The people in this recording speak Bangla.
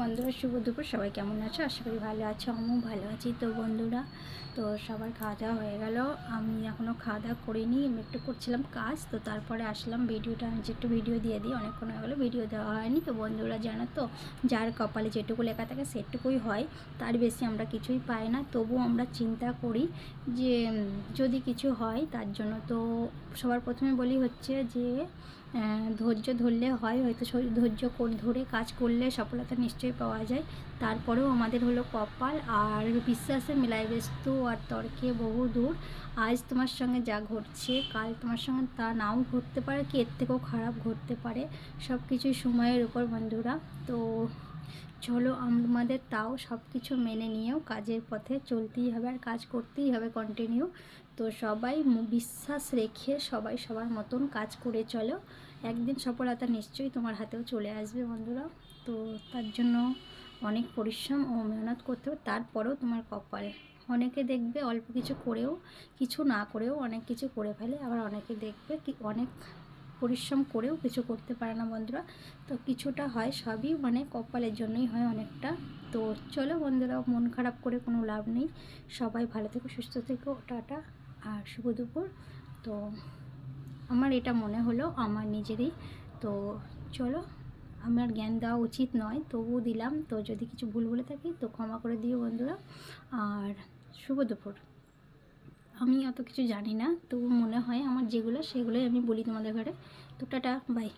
বন্ধুরা, শুভ দুপুর। সবাই কেমন আছো? আশা করি ভালো আছো, আমিও ভালো আছি। তো বন্ধুরা, তো সবার খাওয়া দাওয়া হয়ে গেল। আমি এখনও খাওয়া দাওয়া করিনি, আমি একটু করছিলাম কাজ। তো তারপরে আসলাম ভিডিওটা, আমি যে একটু ভিডিও দিয়ে দিই, অনেকক্ষণ হয়ে গেলো ভিডিও দেওয়া হয়নি। তো বন্ধুরা, জানো তো, যার কপালে যেটুকু লেখা থাকে সেটুকুই হয়, তার বেশি আমরা কিছুই পাই না। তবুও আমরা চিন্তা করি যে যদি কিছু হয় তার জন্য। তো সবার প্রথমে বলি হচ্ছে যে ধৈর্য ধরলে হয়, হয়তো ধৈর্য ধরে কাজ করলে সফলতা নিশ্চয়ই পাওয়া যায়। তারপরেও আমাদের হলো কপাল আর বিশ্বাসে মেলায় ব্যস্ত আর তর্কে বহু দূর। আজ তোমার সঙ্গে যা ঘটছে কাল তোমার সঙ্গে তা নাও ঘটতে পারে, কি এর থেকেও খারাপ ঘটতে পারে। সব কিছুই সময়ের উপর বন্ধুরা। তো চলো, আমাদের তাও সব কিছু মেনে নিয়েও কাজের পথে চলতেই হবে আর কাজ করতেই হবে কন্টিনিউ। তো সবাই বিশ্বাস রেখে সবাই সবার মতন কাজ করে চলো, একদিন সফলতা নিশ্চয়ই তোমার হাতেও চলে আসবে বন্ধুরা। তো তার জন্য অনেক পরিশ্রম ও মেহনত করতে হবে, তারপরেও তোমার কপালে। অনেকে দেখবে অল্প কিছু করেও, কিছু না করেও অনেক কিছু করে ফেলে, আবার অনেকে দেখবে কি অনেক পরিশ্রম করেও কিছু করতে পারে না বন্ধুরা। তো কিছুটা হয়, সবই কপালের জন্যই হয় অনেকটা। তো চলো বন্ধুরা, মন খারাপ করে কোনো লাভ নেই। সবাই ভালো থেকো, সুস্থ থেকো, টাটা আর শুভ দুপুর। তো আমার এটা মনে হলো আমার নিজেরই। তো চলো, আমার জ্ঞান দেওয়া উচিত নয়, তবুও দিলাম। তো যদি কিছু ভুল বলে থাকি তো ক্ষমা করে দিও বন্ধুরা। আর শুভ দুপুর। আমি অত কিছু জানি না, তবু মনে হয় আমার যেগুলো সেগুলোই আমি বলি তোমাদের ঘরে। তো টাটা, বাই।